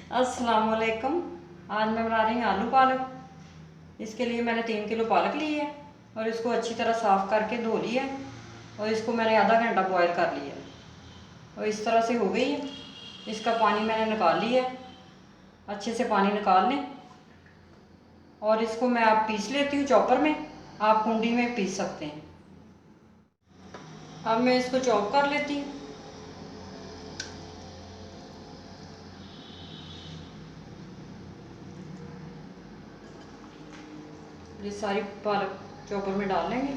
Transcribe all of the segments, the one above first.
अस्सलाम वालेकुम। आज मैं बना रही हूँ आलू पालक। इसके लिए मैंने 3 किलो पालक ली है और इसको अच्छी तरह साफ़ करके धो लिया है और इसको मैंने आधा घंटा बॉयल कर लिया है और इस तरह से हो गई है। इसका पानी मैंने निकाल लिया है। अच्छे से पानी निकाल लें और इसको मैं आप पीस लेती हूँ चॉपर में। आप कुंडी में पीस सकते हैं। अब मैं इसको चॉप कर लेती हूँ। ये सारी पालक चॉपर में डाल लेंगे।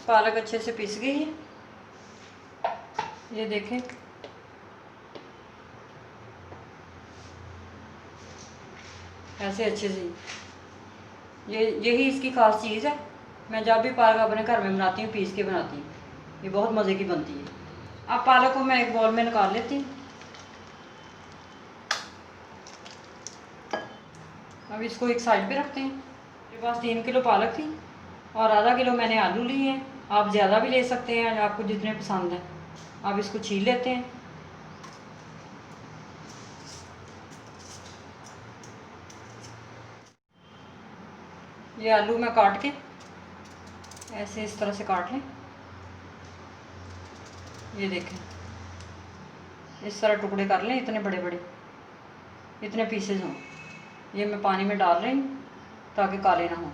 पालक अच्छे से पिस गई है, ये देखें। ऐसे अच्छे से यही इसकी ख़ास चीज़ है। मैं जब भी पालक अपने घर में बनाती हूँ पीस के बनाती हूँ। ये बहुत मज़े की बनती है। अब पालक को मैं एक बाउल में निकाल लेती हूँ। अब इसको एक साइड पे रखते हैं। मेरे पास 3 किलो पालक थी और आधा किलो मैंने आलू लिए हैं। आप ज़्यादा भी ले सकते हैं, आपको जितने पसंद हैं। अब इसको छील लेते हैं। ये आलू मैं काट के ऐसे इस तरह से काट लें। ये देखें, इस तरह टुकड़े कर लें, इतने बड़े बड़े, इतने पीसेज हों। ये मैं पानी में डाल रही हूँ ताकि काले ना हों।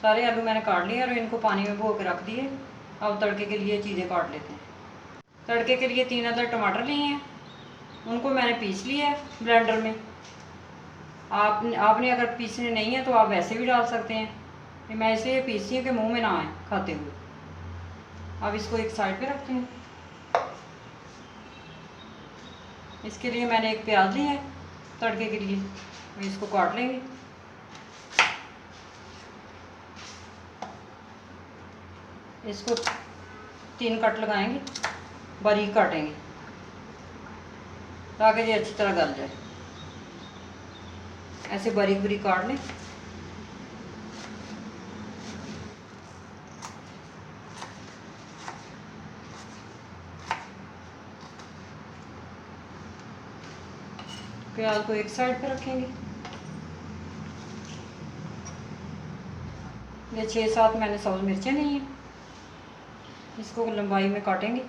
सारे आलू मैंने काट लिए और इनको पानी में भिगो के रख दिए। अब तड़के के लिए चीज़ें काट लेते हैं। तड़के के लिए 3 अदर टमाटर लिए हैं, उनको मैंने पीस लिया है ब्लेंडर में। आपने अगर पीसने नहीं है तो आप वैसे भी डाल सकते हैं। कि मैं इसलिए पीसी हूँ कि मुंह में ना आए खाते हुए। अब इसको एक साइड पे रखते हैं। इसके लिए मैंने एक प्याज लिया है तड़के के लिए, इसको काट लेंगे। इसको 3 कट लगाएंगे, बारीक काटेंगे ताकि ये अच्छी तरह गल जाए। ऐसे बारीक बारीक काट लें। प्याज को एक साइड पे रखेंगे। ये 6-7 मैंने सब्ज़ मिर्चें ली हैं, इसको लंबाई में काटेंगे।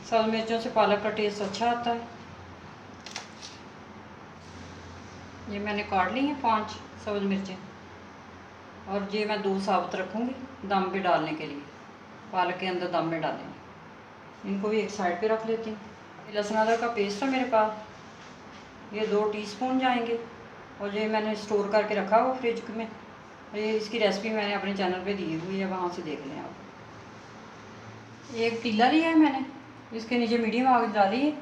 सब्ज़ मिर्चों से पालक का टेस्ट अच्छा आता है। ये मैंने काट ली हैं 5 सब्ज़ मिर्चें और ये मैं 2 साबुत रखूँगी दम पे डालने के लिए, पालक के अंदर दम में डालेंगे। इनको भी एक साइड पे रख लेती हूँ। लहसुन अदरक का पेस्ट है मेरे पास, ये 2 टीस्पून जाएंगे। और ये मैंने स्टोर करके रखा हुआ फ्रिज में। ये इसकी रेसिपी मैंने अपने चैनल पे दी हुई है, वहाँ से देख लें आप। एक पतीला लिया है मैंने, इसके नीचे मीडियम आग डाली है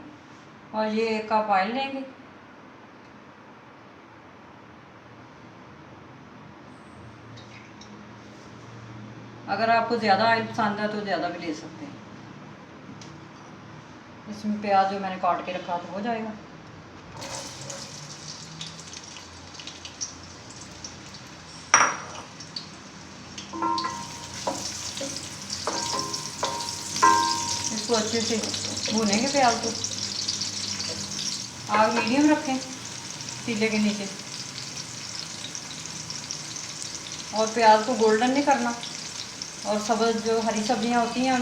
और ये 1 कप ऑयल लेंगे। अगर आपको ज़्यादा ऑयल पसंद है तो ज़्यादा भी ले सकते हैं। इसमें प्याज जो मैंने काट के रखा तो हो जाएगा। इसको अच्छे से भूनेंगे प्याज को। आग मीडियम रखें पतीले के नीचे और प्याज को गोल्डन नहीं करना। और सब्ज़ जो हरी सब्जियां होती हैं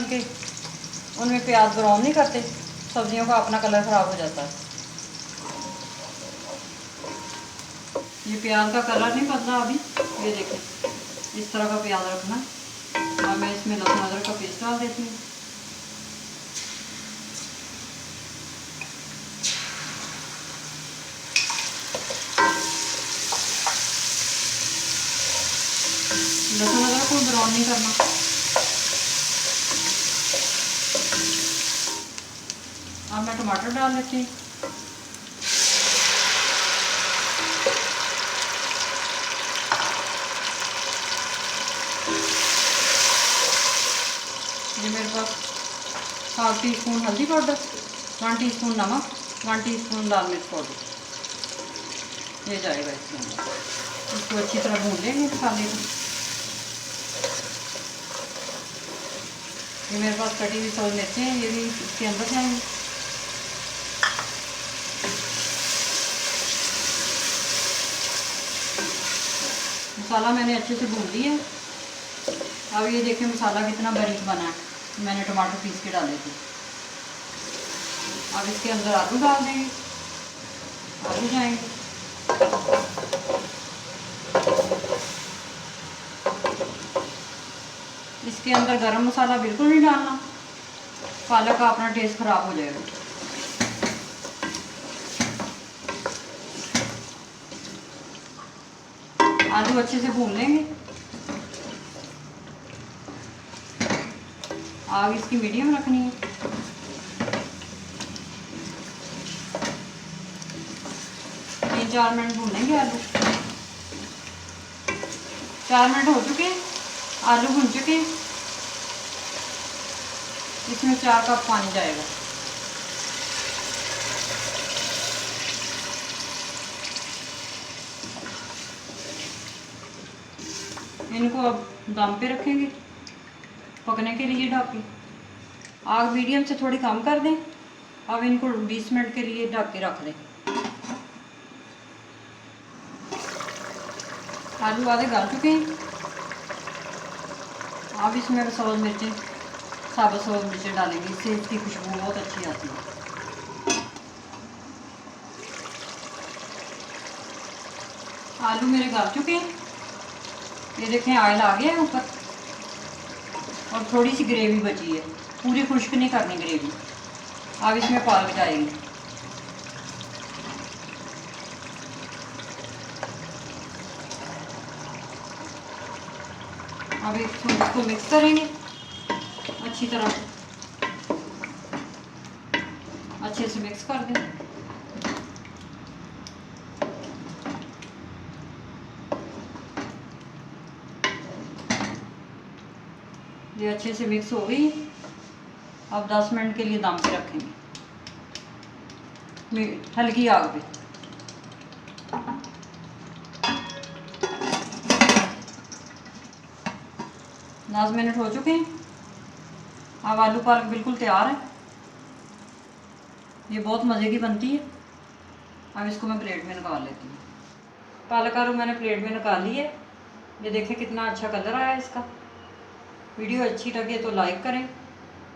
उनमें प्याज ब्राउन नहीं करते, सब्जियों का अपना कलर ख़राब हो जाता है। ये प्याज का कलर नहीं बदला अभी, ये देखें, इस तरह का प्याज रखना। और मैं इसमें लहसुन अदरक का पेस्ट डाल देती हूँ। लहसुन अदरक को ब्राउन नहीं करना। अब मैं टमाटर डाल लेती हूँ। टीस्पून हल्दी पाउडर, 1 टीस्पून नमक, 1 टीस्पून लाल मिर्च पाउडर, ये जाएगा इसके अंदर। इसको अच्छी तरह भून लेंगे मसाले को। ये मेरे पास कटी हुई सब्ज़ मिर्चें हैं, ये भी इसके अंदर जाएंगे। मसाला मैंने अच्छे से भून लिया है। अब ये देखिए मसाला कितना बारीक बना है, मैंने टमाटर पीस के डाले थे। अब इसके अंदर आलू डाल देंगे, आलू जाएंगे। इसके अंदर गरम मसाला बिल्कुल नहीं डालना, पालक का अपना टेस्ट ख़राब हो जाएगा। आलू अच्छे से भून लेंगे। आग इसकी मीडियम रखनी है। 3-4 मिनट भूनेंगे आलू। 4 मिनट हो चुके, आलू भून चुके। इसमें 4 कप पानी जाएगा। इनको अब दम पे रखेंगे पकने के लिए ढक के। आग मीडियम से थोड़ी कम कर दें। अब इनको 20 मिनट के लिए ढक के रख दें। आलू आधे गल चुके हैं। अब इसमें साबुत मिर्चें डालेंगे, इससे इसकी खुशबू बहुत अच्छी आती है। आलू मेरे गल चुके हैं, ये देखें ऑयल आ गया है ऊपर, और थोड़ी सी ग्रेवी बची है, पूरी खुश्क नहीं करनी ग्रेवी। अब इसमें पालक जाएगी। अब इसको मिक्स करेंगे अच्छी तरह, अच्छे से मिक्स कर दें। ये अच्छे से मिक्स हो गई। अब 10 मिनट के लिए दम पे रखेंगे हल्की आग पे। 10 मिनट हो चुके हैं। अब आलू पालक बिल्कुल तैयार है। ये बहुत मज़े की बनती है। अब इसको मैं प्लेट में निकाल लेती हूँ। पालक आलू मैंने प्लेट में निकाल ली है। ये देखें कितना अच्छा कलर आया है इसका। वीडियो अच्छी लगे तो लाइक करें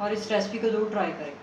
और इस रेसिपी को ज़रूर ट्राई करें।